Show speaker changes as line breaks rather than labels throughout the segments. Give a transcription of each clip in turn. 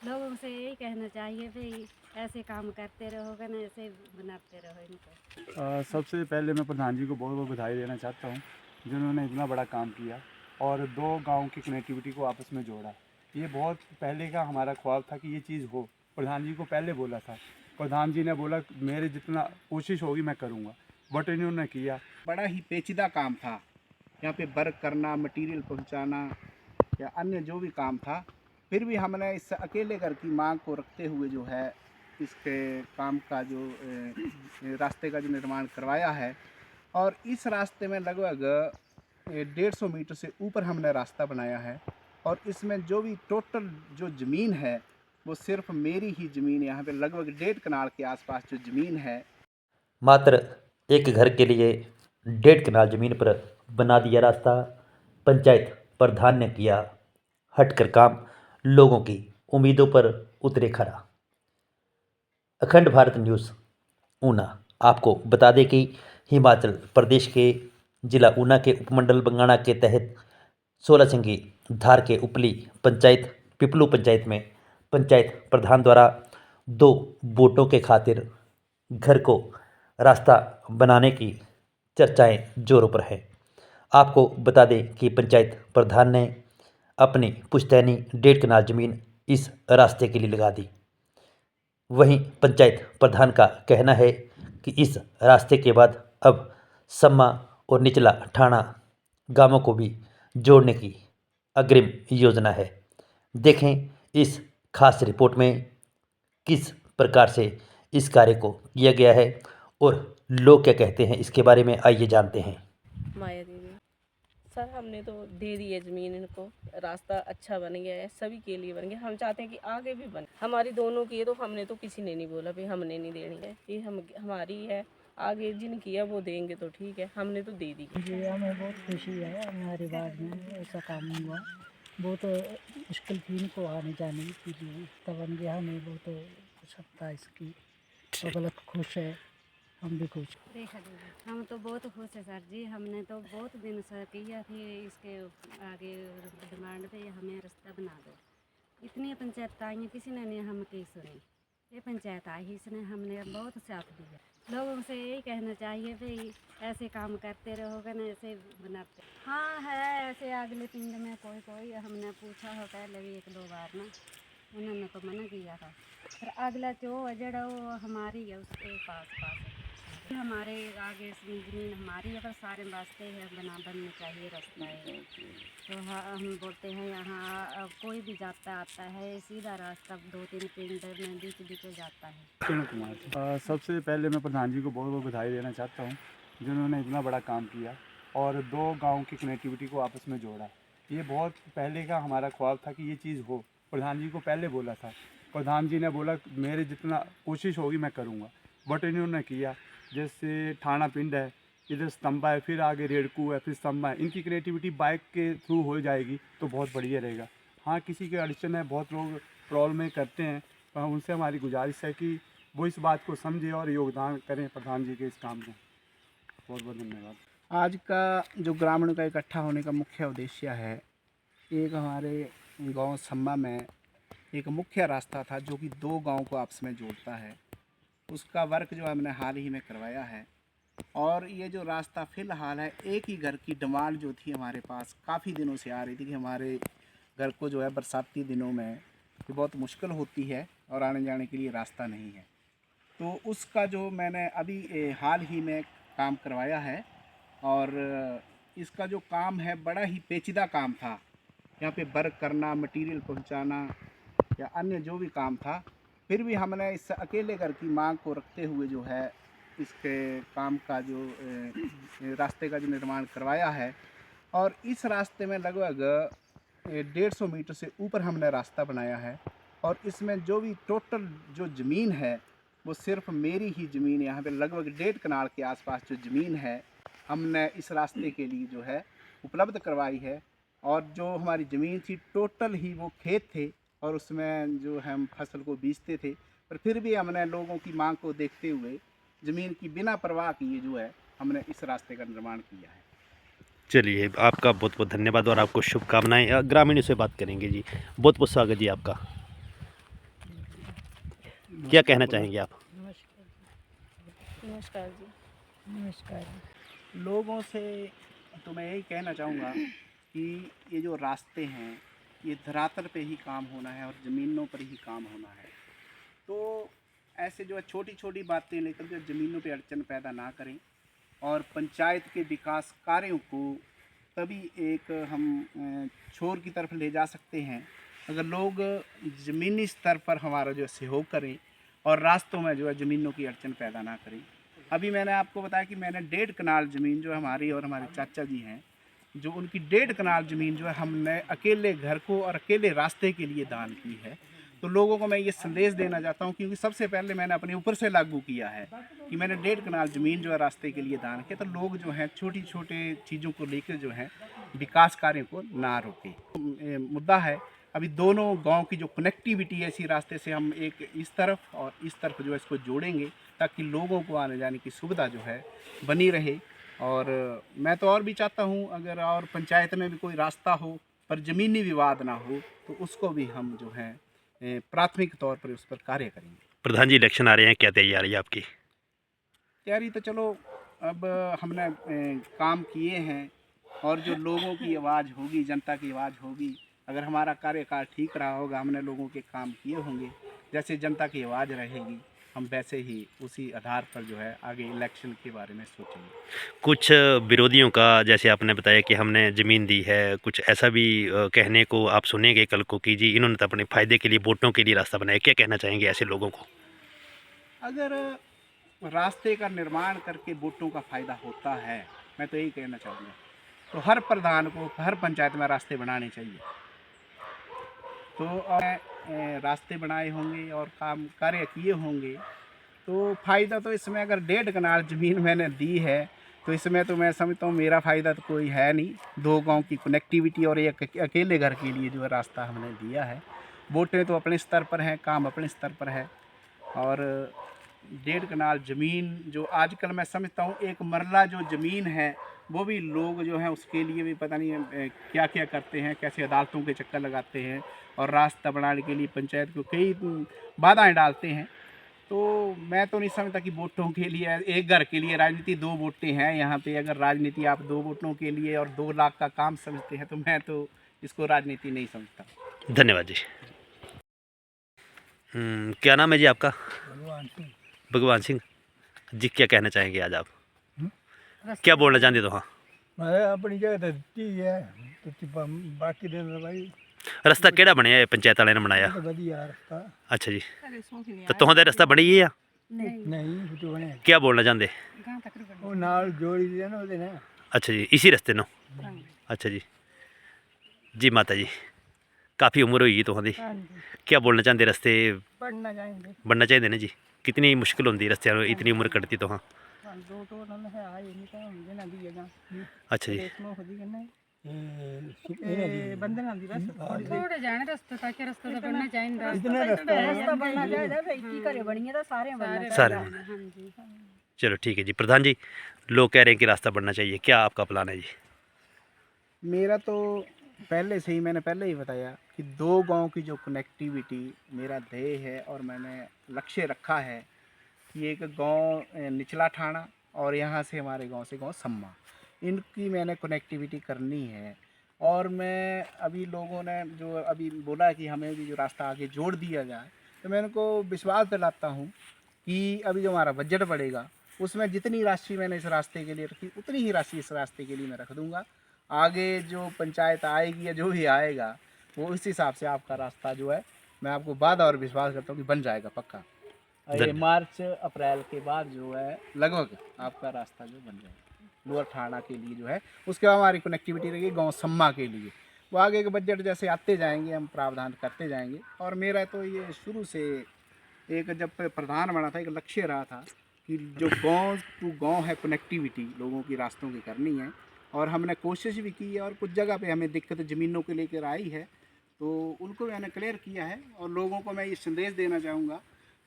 लोगों से यही कहना चाहिए भाई ऐसे काम करते रहोगे ना, ऐसे बनाते रहो इनको।
सबसे पहले मैं प्रधान जी को बहुत बहुत बधाई देना चाहता हूँ, जिन्होंने इतना बड़ा काम किया और दो गांव की कनेक्टिविटी को आपस में जोड़ा। ये बहुत पहले का हमारा ख्वाब था कि ये चीज़ हो। प्रधान जी को पहले बोला था, प्रधान जी ने बोला मेरे जितना कोशिश होगी मैं करूँगा, बट इन्होंने किया।
बड़ा ही पेचीदा काम था। यहाँ पे वर्क करना, मटेरियल पहुँचाना या अन्य जो भी काम था, फिर भी हमने इस अकेले घर की मांग को रखते हुए जो है इसके काम का जो रास्ते का जो निर्माण करवाया है। और इस रास्ते में लगभग 150 मीटर से ऊपर हमने रास्ता बनाया है। और इसमें जो भी टोटल जो ज़मीन है वो सिर्फ मेरी ही ज़मीन, यहाँ पे लगभग 1.5 कनाल के आसपास जो ज़मीन है।
मात्र एक घर के लिए 1.5 कनाल जमीन पर बना दिया रास्ता। पंचायत प्रधान ने किया हटकर काम, लोगों की उम्मीदों पर उतरे खरा। अखंड भारत न्यूज़ ऊना आपको बता दें कि हिमाचल प्रदेश के जिला ऊना के उपमंडल बंगाणा के तहत 16 सिंगी धार के उपली पंचायत पिपलू पंचायत में पंचायत प्रधान द्वारा 2 वोटों के खातिर घर को रास्ता बनाने की चर्चाएं जोरों पर है। आपको बता दें कि पंचायत प्रधान ने अपनी पुश्तैनी 1.5 कनाल जमीन इस रास्ते के लिए लगा दी। वहीं पंचायत प्रधान का कहना है कि इस रास्ते के बाद अब सम्मा और निचला ठाणा गांवों को भी जोड़ने की अग्रिम योजना है। देखें इस खास रिपोर्ट में किस प्रकार से इस कार्य को किया गया है और लोग क्या कहते हैं इसके बारे में, आइए जानते हैं।
माया देवी सर, हमने तो दे दी है ज़मीन इनको। रास्ता अच्छा बन गया है, सभी के लिए बन गया। हम चाहते हैं कि आगे भी बने। हमारी दोनों की है तो हमने तो किसी ने नहीं बोला भाई हमने नहीं देनी है, ये हमारी है। आगे जिन किया वो देंगे तो ठीक है, हमने तो दे दी।
जी हमें बहुत खुशी है, हमारे बाद में ऐसा काम हुआ। बहुत मुश्किल थी इनको आने जाने के लिए, तब बन गया। हमें बहुत आवश्यकता इसकी, तो गलत खुश है, हम भी खुश।
हम तो बहुत खुश है सर जी। हमने तो बहुत दिन से किया थी इसके आगे डिमांड पे हमें रास्ता बना दो। इतनी पंचायत आई किसी ने नहीं हम की सुनी। ये पंचायत आई इसने हमने बहुत साथ दिया। लोगों से यही कहना चाहिए भाई ऐसे काम करते रहोगे ना, ऐसे बनाते। हाँ है ऐसे अगले पिंड में कोई कोई हमने पूछा हो पहले भी 1-2 बार ना, उन्होंने तो मना किया था। फिर अगला जो जड़ा वो हमारी है, उसके पास है। हमारे आगे ज़मीन हमारी है, पर सारे रास्ते हैं बनने चाहिए रास्ता है। तो हम बोलते हैं यहाँ कोई भी जाता आता है सीधा रास्ता 2-3 पिंड में बीच में जाता है।
किरण कुमार। सबसे पहले मैं प्रधान जी को बहुत बहुत बधाई देना चाहता हूँ, जिन्होंने इतना बड़ा काम किया और दो गांव की कनेक्टिविटी को आपस में जोड़ा। ये बहुत पहले का हमारा ख्वाब था कि ये चीज़ हो। प्रधान जी को पहले बोला था, प्रधान जी ने बोला मेरे जितना कोशिश होगी मैं करूँगा, बट इन्होंने किया। जैसे ठाणा पिंड है, इधर स्तंभा है, फिर आगे रेड़कू है, फिर स्तंभा है। इनकी कनेक्टिविटी बाइक के थ्रू हो जाएगी तो बहुत बढ़िया रहेगा। हाँ किसी की अड़चन है, बहुत लोग प्रॉब्लम करते हैं, पर उनसे हमारी गुजारिश है कि वो इस बात को समझें और योगदान करें प्रधान जी के इस काम में। बहुत बहुत धन्यवाद।
आज का जो ग्रामीणों का इकट्ठा होने का मुख्य उद्देश्य है, एक हमारे गांव सम्मा में एक मुख्य रास्ता था जो कि 2 गांव को आपस में जोड़ता है। उसका वर्क जो हमने हाल ही में करवाया है। और ये जो रास्ता फ़िलहाल है, एक ही घर की डिमांड जो थी हमारे पास काफ़ी दिनों से आ रही थी कि हमारे घर को जो है बरसाती दिनों में बहुत मुश्किल होती है और आने जाने के लिए रास्ता नहीं है। तो उसका जो मैंने अभी हाल ही में काम करवाया है। और इसका जो काम है बड़ा ही पेचीदा काम था। यहाँ पे वर्क करना, मटेरियल पहुँचाना या अन्य जो भी काम था, फिर भी हमने इस अकेले घर की मांग को रखते हुए जो है इसके काम का जो रास्ते का जो निर्माण करवाया है। और इस रास्ते में लगभग 150 मीटर से ऊपर हमने रास्ता बनाया है। और इसमें जो भी टोटल जो ज़मीन है वो सिर्फ मेरी ही ज़मीन, यहाँ पे लगभग 1.5 कनाल के आसपास जो ज़मीन है हमने इस रास्ते के लिए जो है उपलब्ध करवाई है। और जो हमारी ज़मीन थी टोटल ही वो खेत थे और उसमें जो हम फसल को बीजते थे, पर फिर भी हमने लोगों की मांग को देखते हुए ज़मीन की बिना परवाह किए जो है हमने इस रास्ते का निर्माण किया है।
चलिए आपका बहुत बहुत धन्यवाद और आपको शुभकामनाएं। ग्रामीणों से बात करेंगे जी। बहुत बहुत स्वागत जी आपका। क्या कहना चाहेंगे आप?
नमस्कार
नमस्कार जी।
नमस्कार
लोगों से तो मैं यही कहना चाहूँगा कि ये जो रास्ते हैं ये धरातल पे ही काम होना है और ज़मीनों पर ही काम होना है। तो ऐसे जो है छोटी छोटी बातें लेकर के ज़मीनों पे अड़चन पैदा ना करें और पंचायत के विकास कार्यों को तभी एक हम छोर की तरफ ले जा सकते हैं अगर लोग ज़मीनी स्तर पर हमारा जो है सहयोग करें और रास्तों में जो है ज़मीनों की अड़चन पैदा ना करें। अभी मैंने आपको बताया कि मैंने 1.5 कनाल ज़मीन जो है हमारी और हमारे चाचा जी हैं जो उनकी 1.5 कनाल ज़मीन जो है हमने अकेले घर को और अकेले रास्ते के लिए दान की है। तो लोगों को मैं ये संदेश देना चाहता हूँ क्योंकि सबसे पहले मैंने अपने ऊपर से लागू किया है कि मैंने 1.5 कनाल ज़मीन जो है रास्ते के लिए दान किया। तो लोग जो हैं छोटी छोटे चीज़ों को लेकर जो है विकास कार्यों को ना रोकें। मुद्दा है अभी दोनों गांव की जो कनेक्टिविटी है इसी रास्ते से हम एक इस तरफ और इस तरफ जो है इसको जोड़ेंगे ताकि लोगों को आने जाने की सुविधा जो है बनी रहे। और मैं तो और भी चाहता हूँ अगर और पंचायत में भी कोई रास्ता हो पर ज़मीनी विवाद ना हो तो उसको भी हम जो है प्राथमिक तौर पर उस पर कार्य करेंगे।
प्रधान जी इलेक्शन आ रहे हैं, क्या तैयारी है आपकी?
तैयारी तो चलो अब हमने काम किए हैं और जो लोगों की आवाज़ होगी जनता की आवाज़ होगी अगर हमारा कार्यकाल ठीक रहा होगा हमने लोगों के काम किए होंगे जैसे जनता की आवाज़ रहेगी हम वैसे ही उसी आधार पर जो है आगे इलेक्शन के बारे में सोचेंगे।
कुछ विरोधियों का जैसे आपने बताया कि हमने ज़मीन दी है, कुछ ऐसा भी कहने को आप सुनेंगे कल को कि जी इन्होंने तो अपने फ़ायदे के लिए वोटों के लिए रास्ता बनाया। क्या कहना चाहेंगे ऐसे लोगों को?
अगर रास्ते का निर्माण करके वोटों का फ़ायदा होता है मैं तो यही कहना चाहूँगा तो हर प्रधान को हर पंचायत में रास्ते बनाने चाहिए। तो रास्ते बनाए होंगे और काम कार्य किए होंगे तो फ़ायदा तो इसमें अगर 1.5 कनाल ज़मीन मैंने दी है तो इसमें तो मैं समझता हूँ मेरा फ़ायदा तो कोई है नहीं। 2 गांव की कनेक्टिविटी और एक अकेले घर के लिए जो है रास्ता हमने दिया है। वोटें तो अपने स्तर पर हैं काम अपने स्तर पर है और 1.5 कनाल ज़मीन जो आजकल मैं समझता हूँ एक मरला जो ज़मीन है वो भी लोग जो हैं उसके लिए भी पता नहीं क्या क्या करते हैं कैसे अदालतों के चक्कर लगाते हैं और रास्ता बनाने के लिए पंचायत को कई बाधाएं डालते हैं। तो मैं तो नहीं समझता कि वोटों के लिए एक घर के लिए राजनीति 2 वोटें हैं यहाँ पे अगर राजनीति आप 2 वोटों के लिए और 2 लाख का काम समझते हैं तो मैं तो इसको राजनीति नहीं समझता।
धन्यवाद जी। क्या नाम है जी आपका? भगवान सिंह जी। क्या कहना चाहेंगे आज आप? क्या बोलना चाहते तो? हाँ
मैं अपनी जगह तो दी है तो बाकी दिन भाई
रस्ता केड़ा बनया पंचायत वाले ने बनाया?
वधिया रास्ता
अच्छा जी तो तुहां रस्ता बनी है या
नहीं तो बने
क्या बोलना चाहते?
वो नाल जोड़ी दिया ना ਉਹਦੇ ਨਾਲ।
अच्छा जी इसी रस्ते नो? अच्छा जी जी माता जी काफ़ी उम्र हुई तुहां क्या बोलना चाहते रस्ते बनना चाहिए ना जी? कितनी मुश्किल होंगी रस्ते इतनी उम्र कटती तुहां? अच्छा जी
थोड़े जाने रास्ते ताकि रास्ता तो बनना चाहिए
इतना रास्ता
सारे
हाँ जी
चलो ठीक है जी। प्रधान जी लोग कह रहे हैं कि रास्ता बनना चाहिए, क्या आपका प्लान है जी?
मेरा तो पहले से ही मैंने पहले ही बताया कि 2 गांव की जो कनेक्टिविटी मेरा ध्येय है और मैंने लक्ष्य रखा है कि एक गांव निचला ठाणा और यहाँ से हमारे गांव से गांव सम्मा इनकी मैंने कनेक्टिविटी करनी है। और मैं अभी लोगों ने जो अभी बोला कि हमें भी जो रास्ता आगे जोड़ दिया जाए तो मैं उनको विश्वास दिलाता हूँ कि अभी जो हमारा बजट बढ़ेगा उसमें जितनी राशि मैंने इस रास्ते के लिए रखी उतनी ही राशि इस रास्ते के लिए मैं रख दूँगा। आगे जो पंचायत आएगी या जो भी आएगा वो इस हिसाब से आपका रास्ता जो है मैं आपको वादा और विश्वास करता हूँ कि बन जाएगा पक्का। ये मार्च अप्रैल के बाद जो है लगभग आपका रास्ता जो बन जाएगा लोअर ठाणा के लिए जो है। उसके बाद हमारी कनेक्टिविटी रहेगी गांव सम्मा के लिए। वो आगे के बजट जैसे आते जाएंगे हम प्रावधान करते जाएंगे। और मेरा तो ये शुरू से एक जब प्रधान बना था एक लक्ष्य रहा था कि जो गांव टू गांव है कनेक्टिविटी लोगों की रास्तों की करनी है। और हमने कोशिश भी की है और कुछ जगह पे हमें दिक्कत ज़मीनों को लेकर आई है तो उनको मैंने क्लियर किया है। और लोगों को मैं ये संदेश देना चाहूँगा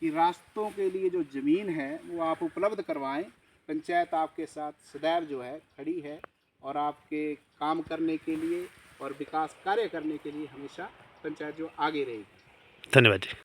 कि रास्तों के लिए जो ज़मीन है वो आप उपलब्ध करवाएं। पंचायत आपके साथ सदैव जो है खड़ी है और आपके काम करने के लिए और विकास कार्य करने के लिए हमेशा पंचायत जो आगे रहेगी।
धन्यवाद जी।